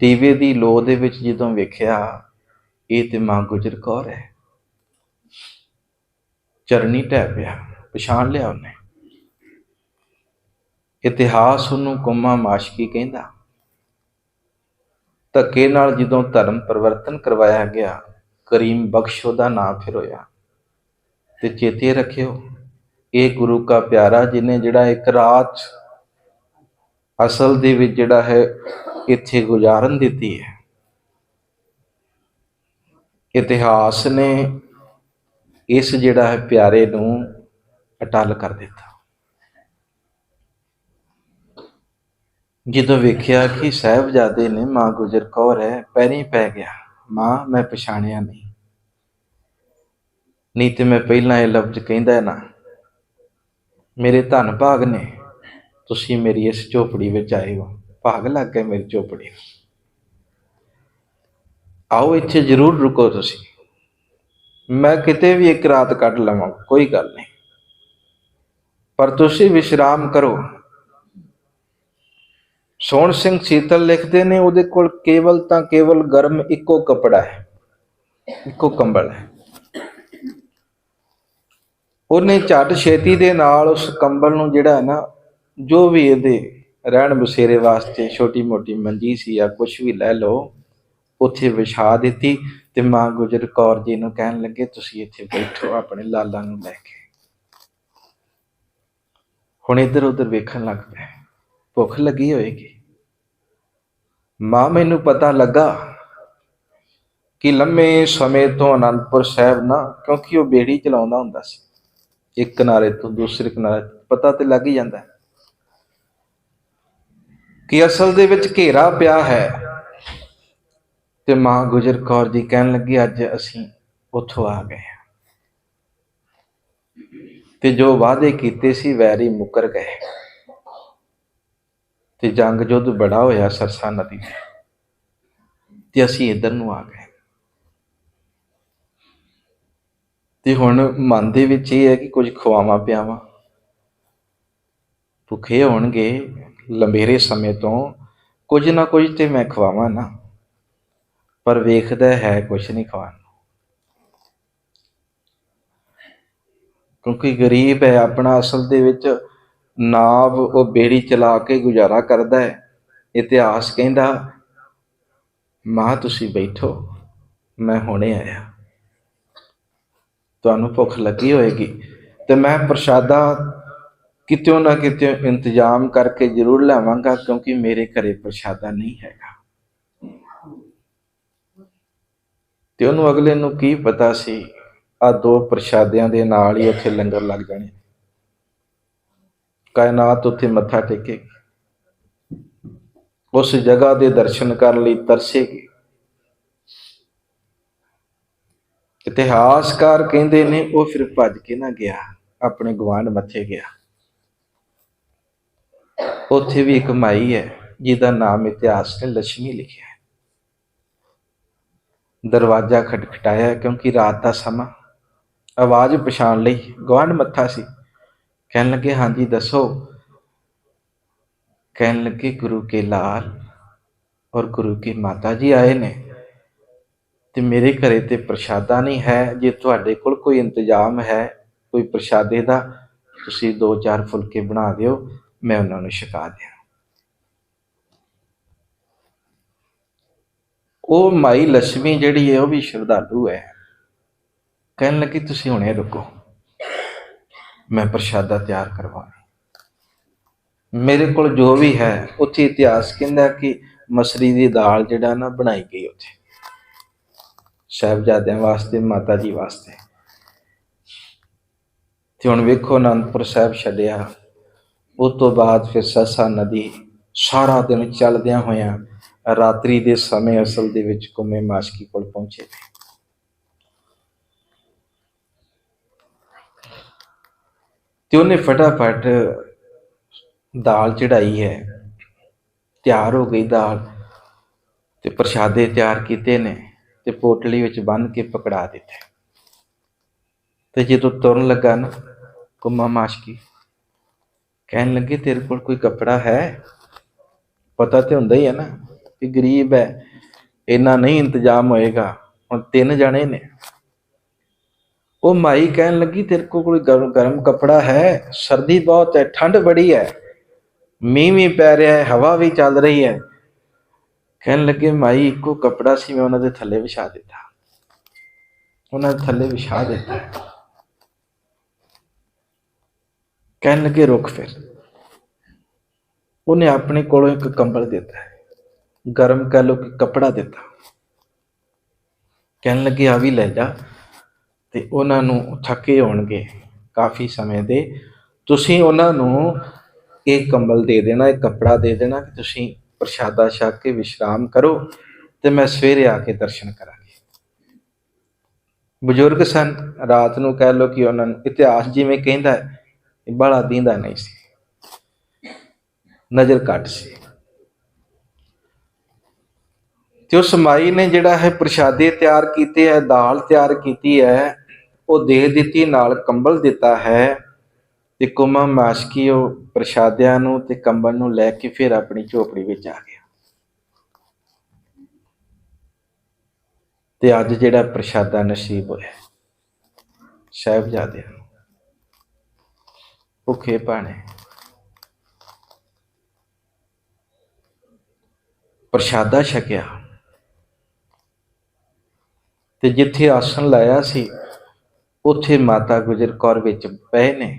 ਦੀਵੇ ਦੀ ਲੋ ਦੇ ਵਿੱਚ ਜਦੋਂ ਵੇਖਿਆ, ਇਹ ਤੇ ਮਾਂ ਗੁਜਰ ਕੌਰ ਹੈ। ਚਰਨੀ ਢਹਿ ਪਿਆ, ਪਛਾਣ ਲਿਆ ਉਹਨੇ। ਇਤਿਹਾਸ ਉਹਨੂੰ ਕੌਮਾਂ ਮਾਸ਼ਕੀ ਕਹਿੰਦਾ। ਧੱਕੇ ਨਾਲ ਜਦੋਂ ਧਰਮ ਪਰਿਵਰਤਨ ਕਰਵਾਇਆ ਗਿਆ, ਕਰੀਮ ਬਖਸ਼ ਉਹਦਾ ਨਾਂ ਫਿਰ ਹੋਇਆ। ਤੇ ਚੇਤੇ ਰੱਖਿਓ, ਇਹ ਗੁਰੂ ਕਾ ਪਿਆਰਾ ਜਿਹਨੇ ਜਿਹੜਾ ਇੱਕ ਰਾਤ ਅਸਲ ਦੇ ਵਿੱਚ ਜਿਹੜਾ ਹੈ ਇੱਥੇ ਗੁਜ਼ਾਰਨ ਦਿੱਤੀ ਹੈ। ਇਤਿਹਾਸ ਨੇ ਇਸ ਜਿਹੜਾ ਹੈ ਪਿਆਰੇ ਨੂੰ ਅਟੱਲ ਕਰ ਦਿੱਤਾ। ਜਦੋਂ ਵੇਖਿਆ ਕਿ ਸਾਹਿਬਜ਼ਾਦੇ ਨੇ, ਮਾਂ ਗੁਜਰ ਕੌਰ ਹੈ, ਪੈਰੀਂ ਪੈ ਗਿਆ, ਮਾਂ ਮੈਂ ਪਛਾਣਿਆ ਨਹੀਂ, ਨਹੀਂ ਤੇ ਮੈਂ ਪਹਿਲਾਂ ਇਹ ਲਫ਼ਜ਼ ਕਹਿੰਦਾ ਨਾ, ਮੇਰੇ ਧੰਨ ਭਾਗ ਨੇ, ਤੁਸੀਂ ਮੇਰੀ ਇਸ ਝੋਪੜੀ ਵਿੱਚ ਆਏ ਹੋ, ਭਾਗ ਲੱਗ ਗਏ ਮੇਰੀ ਝੋਪੜੀ। ਆਓ ਇੱਥੇ ਜ਼ਰੂਰ ਰੁਕੋ ਤੁਸੀਂ, ਮੈਂ ਕਿਤੇ ਵੀ ਇੱਕ ਰਾਤ ਕੱਢ ਲਵਾਂ, ਕੋਈ ਗੱਲ ਨਹੀਂ, ਪਰ ਤੁਸੀਂ ਵਿਸ਼ਰਾਮ ਕਰੋ। ਸੋਹਣ ਸਿੰਘ ਸੀਤਲ ਲਿਖਦੇ ਨੇ, ਉਹਦੇ ਕੋਲ ਕੇਵਲ ਗਰਮ ਇੱਕੋ ਕੱਪੜਾ ਹੈ, ਇੱਕੋ ਕੰਬਲ ਹੈ। ਉਹਨੇ ਝੱਟ ਛੇਤੀ ਦੇ ਨਾਲ ਉਸ ਕੰਬਲ ਨੂੰ ਜਿਹੜਾ ਹੈ ਨਾ, ਜੋ ਵੀ ਇਹਦੇ ਰਹਿਣ ਬਸੇਰੇ ਵਾਸਤੇ ਛੋਟੀ ਮੋਟੀ ਮੰਜੀ ਸੀ ਜਾਂ ਕੁਛ ਵੀ ਲੈ ਲਓ, ਉੱਥੇ ਵਿਛਾ ਦਿੱਤੀ। ਤੇ ਮਾਂ ਗੁਜਰ ਕੌਰ ਜੀ ਨੂੰ ਕਹਿਣ ਲੱਗੇ ਤੁਸੀਂ ਇੱਥੇ ਬੈਠੋ ਆਪਣੇ ਲਾਲਾਂ ਨੂੰ ਲੈ ਕੇ। ਹੁਣ ਇੱਧਰ ਉੱਧਰ ਵੇਖਣ ਲੱਗ ਪਏ, ਭੁੱਖ ਲੱਗੀ ਹੋਏਗੀ। ਮਾਂ ਮੈਨੂੰ ਪਤਾ ਲੱਗਾ ਕਿ ਲੰਮੇ ਸਮੇਂ ਤੋਂ ਅਨੰਦਪੁਰ ਸਾਹਿਬ ਨਾ, ਕਿਉਂਕਿ ਉਹ ਬੇੜੀ ਚਲਾਉਂਦਾ ਹੁੰਦਾ ਸੀ, ਇੱਕ ਕਿਨਾਰੇ ਤੋਂ ਦੂਸਰੇ ਕਿਨਾਰੇ, ਪਤਾ ਤੇ ਲੱਗ ਹੀ ਜਾਂਦਾ ਕਿ ਅਸਲ ਦੇ ਵਿੱਚ ਘੇਰਾ ਪਿਆ ਹੈ। ਤੇ ਮਾਂ ਗੁਜਰ ਕੌਰ ਜੀ ਕਹਿਣ ਲੱਗੀ ਅੱਜ ਅਸੀਂ ਉੱਥੋਂ ਆ ਗਏ ਤੇ ਜੋ ਵਾਅਦੇ ਕੀਤੇ ਸੀ ਵੈਰੀ ਮੁੱਕਰ ਗਏ, ਤੇ ਜੰਗ ਯੁੱਧ ਬੜਾ ਹੋਇਆ ਸਰਸਾ ਨਦੀ ਤੇ ਅਸੀਂ ਇੱਧਰ ਨੂੰ ਆ ਗਏ। ਤੇ ਹੁਣ ਮਨ ਦੇ ਵਿੱਚ ਇਹ ਹੈ ਕਿ ਕੁਝ ਖਵਾਵਾਂ ਪਿਆਵਾਂ, ਭੁੱਖੇ ਹੋਣਗੇ ਲੰਬੇਰੇ ਸਮੇਂ ਤੋਂ, ਕੁਝ ਨਾ ਕੁਝ ਤੇ ਮੈਂ ਖਵਾਵਾਂ ਨਾ, ਪਰ ਵੇਖਦਾ ਹੈ ਕੁਛ ਨਹੀਂ ਖਵਾਉਣ ਨੂੰ, ਕਿਉਂਕਿ ਗਰੀਬ ਹੈ ਆਪਣਾ। ਅਸਲ ਦੇ ਵਿੱਚ ਨਾਵ ਉਹ ਬੇੜੀ ਚਲਾ ਕੇ ਗੁਜ਼ਾਰਾ ਕਰਦਾ ਹੈ। ਇਤਿਹਾਸ ਕਹਿੰਦਾ ਮਾਂ ਤੁਸੀਂ ਬੈਠੋ, ਮੈਂ ਹੁਣੇ ਆਇਆ, ਤੁਹਾਨੂੰ ਭੁੱਖ ਲੱਗੀ ਹੋਏਗੀ ਤੇ ਮੈਂ ਪ੍ਰਸ਼ਾਦਾ ਕਿਤਿਓਂ ਨਾ ਕਿਤਿਓਂ ਇੰਤਜ਼ਾਮ ਕਰਕੇ ਜ਼ਰੂਰ ਲਿਆਵਾਂਗਾ, ਕਿਉਂਕਿ ਮੇਰੇ ਘਰੇ ਪ੍ਰਸ਼ਾਦਾ ਨਹੀਂ ਹੈਗਾ। ਤੇ ਉਹਨੂੰ ਅਗਲੇ ਨੂੰ ਕੀ ਪਤਾ ਸੀ ਆ ਦੋ ਪ੍ਰਸ਼ਾਦਿਆਂ ਦੇ ਨਾਲ ਹੀ ਉੱਥੇ ਲੰਗਰ ਲੱਗ ਜਾਣੇ, ਕਾਇਨਾਤ ਉੱਥੇ ਮੱਥਾ ਟੇਕੇਗੀ, ਉਸ ਜਗ੍ਹਾ ਦੇ ਦਰਸ਼ਨ ਕਰਨ ਲਈ ਤਰਸੇਗੀ। ਇਤਿਹਾਸਕਾਰ ਕਹਿੰਦੇ ਨੇ ਉਹ ਫਿਰ ਭੱਜ ਕੇ ਨਾ ਗਿਆ, ਆਪਣੇ ਗੁਆਂਢ ਮੱਥੇ ਗਿਆ। ਉੱਥੇ ਵੀ ਇੱਕ ਮਾਈ ਹੈ ਜਿਹਦਾ ਨਾਮ ਇਤਿਹਾਸ ਨੇ ਲక్ష్ਮੀ ਲਿਖਿਆ ਹੈ। ਦਰਵਾਜ਼ਾ ਖਟਖਟਾਇਆ, ਕਿਉਂਕਿ ਰਾਤ ਦਾ ਸਮਾਂ, ਆਵਾਜ਼ ਪਛਾਣ ਲਈ, ਗੁਆਂਢ ਮੱਥਾ ਸੀ। ਕਹਿਣ ਲੱਗੇ ਹਾਂਜੀ ਦੱਸੋ। ਕਹਿਣ ਲੱਗੇ ਗੁਰੂ ਕੇ ਲਾਲ ਔਰ ਗੁਰੂ ਕੀ ਮਾਤਾ ਜੀ ਆਏ ਨੇ ਤੇ ਮੇਰੇ ਘਰੇ ਤੇ ਪ੍ਰਸ਼ਾਦਾ ਨਹੀਂ ਹੈ, ਜੇ ਤੁਹਾਡੇ ਕੋਲ ਕੋਈ ਇੰਤਜ਼ਾਮ ਹੈ ਕੋਈ ਪ੍ਰਸ਼ਾਦੇ ਦਾ, ਤੁਸੀਂ 2-4 ਫੁਲਕੇ ਬਣਾ ਦਿਓ, ਮੈਂ ਉਹਨਾਂ ਨੂੰ ਛਕਾ ਦਿਆਂ। ਉਹ ਮਾਈ ਲక్ష్ਮੀ ਜਿਹੜੀ ਹੈ ਉਹ ਵੀ ਸ਼ਰਧਾਲੂ ਹੈ, कहन लगी तुसीं हुणे रुको, मैं प्रशादा तैयार करवाना। मेरे को जो भी है उत्थे इतिहास कहता कि मसरी की दाल जिहड़ा ना बनाई गई उत्थे साहिबजादियां वास्ते, माता जी वास्ते। ते हुण वेखो आनंदपुर साहिब छड्डिया, उस तो बाद फिर ससा नदी सारा दिन चलदियां होइयां रात्रि के समय असल दे विच कुमे माशकी कोल पहुंचे। ते उन्हें फटाफट दाल चढ़ाई है, तैयार हो गई दाल, ते प्रशादे तैयार किए ने, ते पोटली विच बन के पकड़ा दिते। ते जदों तुरन लगा ना कुमा माशकी कहन लगे तेरे कोल कोई कपड़ा है? पता तो हुंदा ही है ना कि गरीब है, इन्ना नहीं इंतजाम होएगा, हुण 3 जने ने। वो माई कहन लगी तेरे को कोई गर्म कपड़ा है? सर्दी बहुत है, ठंड बड़ी है, मींह भी पै रहा है, हवा भी चल रही है। कहन लगे माई इको कपड़ा सी, मैं उन्होंने थले विछा दिता, उन्होंने थले विछा दिता। कहन लगे रुक, फिर उन्हें अपने कोलों एक कंबल दिता, गर्म कह लो कि कपड़ा दिता। कहन लगे आ भी ले जा, ते उन्हां नूं थके होणगे काफ़ी समय दे, तुसीं उन्हां नूं एक कंबल दे देना, एक कपड़ा दे देना कि तुसीं प्रशादा छक के विश्राम करो, ते मैं सवेरे आके दर्शन करांगी। बजुर्ग सन, रात नूं कह लो कि उन्हां नूं इतिहास जिवें कहंदा है बड़ा दींदा नहीं सी, नज़र घट सी। ते उस माई ने जिहड़ा है प्रशादे तैयार कीते है, दाल तैयार कीती है, वो दे दित्ती, नाल कंबल दिता है। ते कुमा माशकी वो प्रशादियां नूं ते कंबल नूं लैके फिर अपनी झोपड़ी विच आ गया। ते अज जिहड़ा प्रशादा नसीब होया साहिबजादियां नूं, भुखे भाने प्रशादा छकिया, ते जिथे आसन लाया सी उत्थे माता गुजर कौर विच पए ने,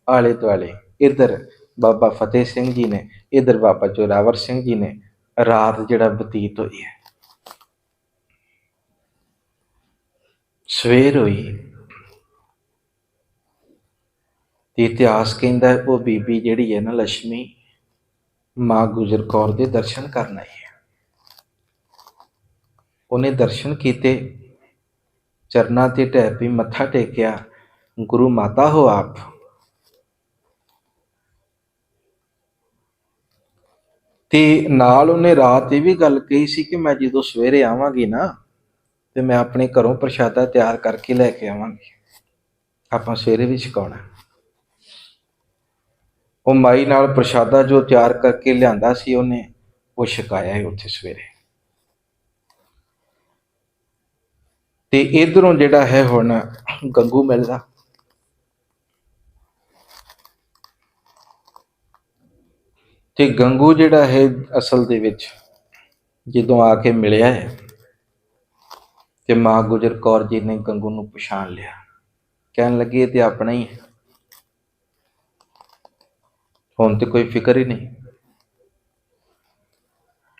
आले दुआले इधर बाबा फतेह सिंह जी ने, इधर बाबा जोरावर सिंह जी ने रात जिहड़ा बतीत हुई है। सवेर हुई ते इतिहास कहंदा है वो बीबी जिहड़ी है ना लक्ष्मी, माँ गुजर कौर दे दर्शन करन आई है। उन्हें दर्शन किए, चरना ते ढह पई, मत्था टेकिया, गुरु माता हो आप। ते नाल उन्हें रात ये भी गल कही सी कि मैं जो सवेरे आवांगी ना तो मैं अपने घरों प्रशादा तैयार करके लैके आवांगी, आपां सवेरे भी छकाउणा। वो माई नाल प्रशादा जो तैयार करके लियांदा सी उन्हें वो छकाया है उत्थे सवेरे। ते इधरों जिहड़ा है हुण गंगू मिलदा, ते गंगू जिहड़ा है असल दे विच जदों आके मिलिया है ते माँ गुजर कौर जी ने गंगू नूं पछाण लिया। कहन लगी ये ते अपना ही है, हुण ते कोई फिक्र ही नहीं,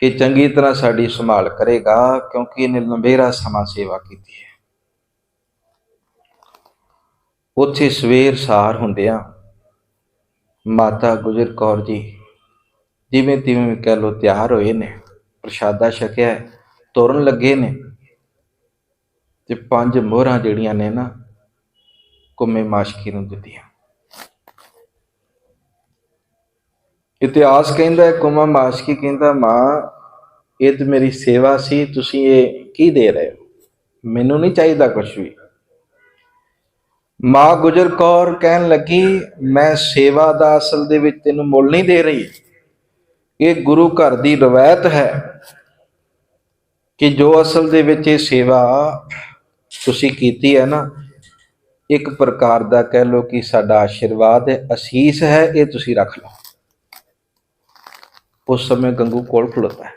ये चंगी तरह साड़ी संभाल करेगा क्योंकि इन्हें लंबेरा समा सेवा की है। उत्थे सवेर सार हुंदियां माता गुजर कौर जी जिमें तिवें कह लो तैयार होए ने, प्रशादा छकिया, तुरन लगे ने, ते 5 मोहरां जिहड़ियां ने ना कुमे माशकी नूं दित्तियां। इतिहास कहंदा है कुमा माशकी कहंदा मां ये तो मेरी सेवा सी, तुसीं ये की दे रहे हो, मैनूं नहीं चाहिदा कुछ भी। माँ गुजर कौर कहन लगी मैं सेवा दा असल दे विच तैनूं मुल नहीं दे रही, ये गुरु घर दी रवायत है कि जो असल दे विच ये सेवा तुसीं कीती है ना, एक प्रकार दा कह लो कि साडा आशीर्वाद है, असीस है, ये तुसीं रख लो। उस समय गंगू कोल खलोता है,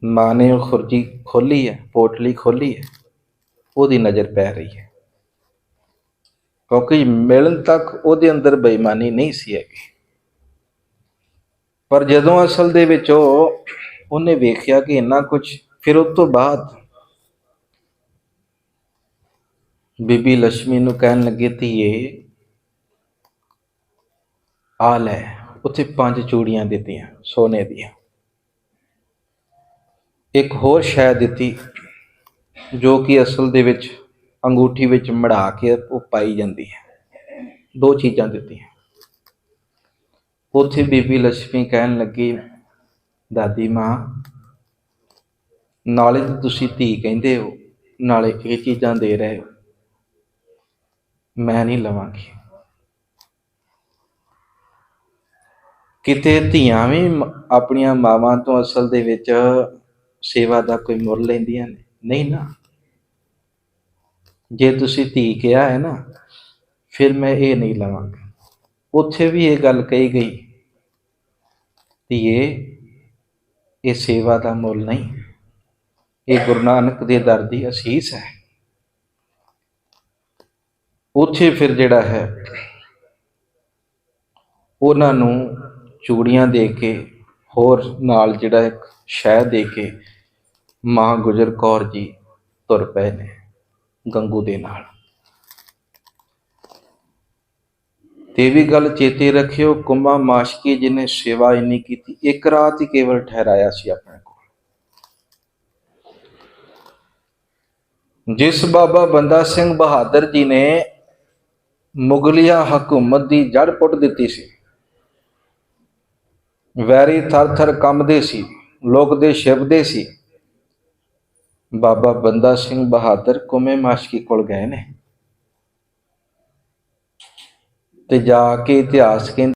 माँ ने खुरजी खोली है, पोटली खोली है, ਉਹਦੀ ਨਜ਼ਰ ਪੈ ਰਹੀ ਹੈ, ਕਿਉਂਕਿ ਮਿਲਣ ਤੱਕ ਉਹਦੇ ਅੰਦਰ ਬੇਈਮਾਨੀ ਨਹੀਂ ਸੀ ਹੈਗੀ। ਪਰ ਜਦੋਂ ਅਸਲ ਦੇ ਵਿੱਚ ਉਹਨੇ ਵੇਖਿਆ ਕਿ ਇੰਨਾ ਕੁਝ, ਫਿਰ ਉਸ ਤੋਂ ਬਾਅਦ ਬੀਬੀ ਲక్ష్ਮੀ ਨੂੰ ਕਹਿਣ ਲੱਗੇ, ਧੀਏ ਆ ਲੈ। ਉੱਥੇ 5 ਚੂੜੀਆਂ ਦਿੱਤੀਆਂ ਸੋਨੇ ਦੀਆਂ, ਇੱਕ ਹੋਰ ਸ਼ੈ ਦਿੱਤੀ ਜੋ ਕਿ ਅਸਲ ਦੇ ਵਿੱਚ ਅੰਗੂਠੀ ਵਿੱਚ ਮੜਾ ਕੇ ਉਹ ਪਾਈ ਜਾਂਦੀ ਹੈ। 2 ਚੀਜ਼ਾਂ ਦਿੱਤੀਆਂ। ਉੱਥੇ ਬੀਬੀ ਲక్ష్ਮੀ ਕਹਿਣ ਲੱਗੀ, ਦਾਦੀ ਮਾਂ, ਨਾਲੇ ਤਾਂ ਤੁਸੀਂ ਧੀ ਕਹਿੰਦੇ ਹੋ, ਨਾਲੇ ਇਹ ਚੀਜ਼ਾਂ ਦੇ ਰਹੇ ਹੋ, ਮੈਂ ਨਹੀਂ ਲਵਾਂਗੀ। ਕਿਤੇ ਧੀਆਂ ਵੀ ਆਪਣੀਆਂ ਮਾਵਾਂ ਤੋਂ ਅਸਲ ਦੇ ਵਿੱਚ ਸੇਵਾ ਦਾ ਕੋਈ ਮੁੱਲ ਲੈਂਦੀਆਂ ਨੇ? ਨਹੀਂ ਨਾ। ਜੇ ਤੁਸੀਂ ਧੀ ਕਿਹਾ ਹੈ ਨਾ, ਫਿਰ ਮੈਂ ਇਹ ਨਹੀਂ ਲਵਾਂਗਾ। ਉੱਥੇ ਵੀ ਇਹ ਗੱਲ ਕਹੀ ਗਈ, ਧੀਏ ਇਹ ਸੇਵਾ ਦਾ ਮੁੱਲ ਨਹੀਂ, ਇਹ ਗੁਰੂ ਨਾਨਕ ਦੇ ਦਰ ਦੀ ਅਸੀਸ ਹੈ। ਉੱਥੇ ਫਿਰ ਜਿਹੜਾ ਹੈ ਉਹਨਾਂ ਨੂੰ ਚੂੜੀਆਂ ਦੇ ਕੇ, ਹੋਰ ਨਾਲ ਜਿਹੜਾ ਇੱਕ ਸ਼ਹਿ ਦੇ ਕੇ ਮਾਂ ਗੁਜਰ ਕੌਰ ਜੀ ਤੁਰ ਪਏ ਨੇ ਗੰਗੂ ਦੇ ਨਾਲ। ਤੇ ਵੀ ਗੱਲ ਚੇਤੇ ਰੱਖਿਓ, ਕੁੰਮਾ ਮਾਸ਼ਕੀ ਜਿਹਨੇ ਸੇਵਾ ਇੰਨੀ ਕੀਤੀ, ਇੱਕ ਰਾਤ ਹੀ ਕੇਵਲ ਠਹਿਰਾਇਆ ਸੀ ਆਪਣੇ ਕੋਲ। ਜਿਸ ਬਾਬਾ ਬੰਦਾ ਸਿੰਘ ਬਹਾਦਰ ਜੀ ਨੇ ਮੁਗਲਿਆ ਹਕੂਮਤ ਦੀ ਜੜ ਪੁੱਟ ਦਿੱਤੀ ਸੀ, ਵੈਰੀ ਥਰ ਥਰ ਕੰਬਦੇ ਸੀ, ਲੋਕ ਦੇ ਛਿਪਦੇ ਸੀ, ਬਾਬਾ ਬੰਦਾ ਸਿੰਘ ਬਹਾਦਰ ਕੁੰਮੇ ਮਾਸ਼ਕੀ ਕੋਲ ਗਏ ਨੇ ਤੇ ਜਾ ਕੇ ਇਤਿਹਾਸ ਕਹਿੰਦੇ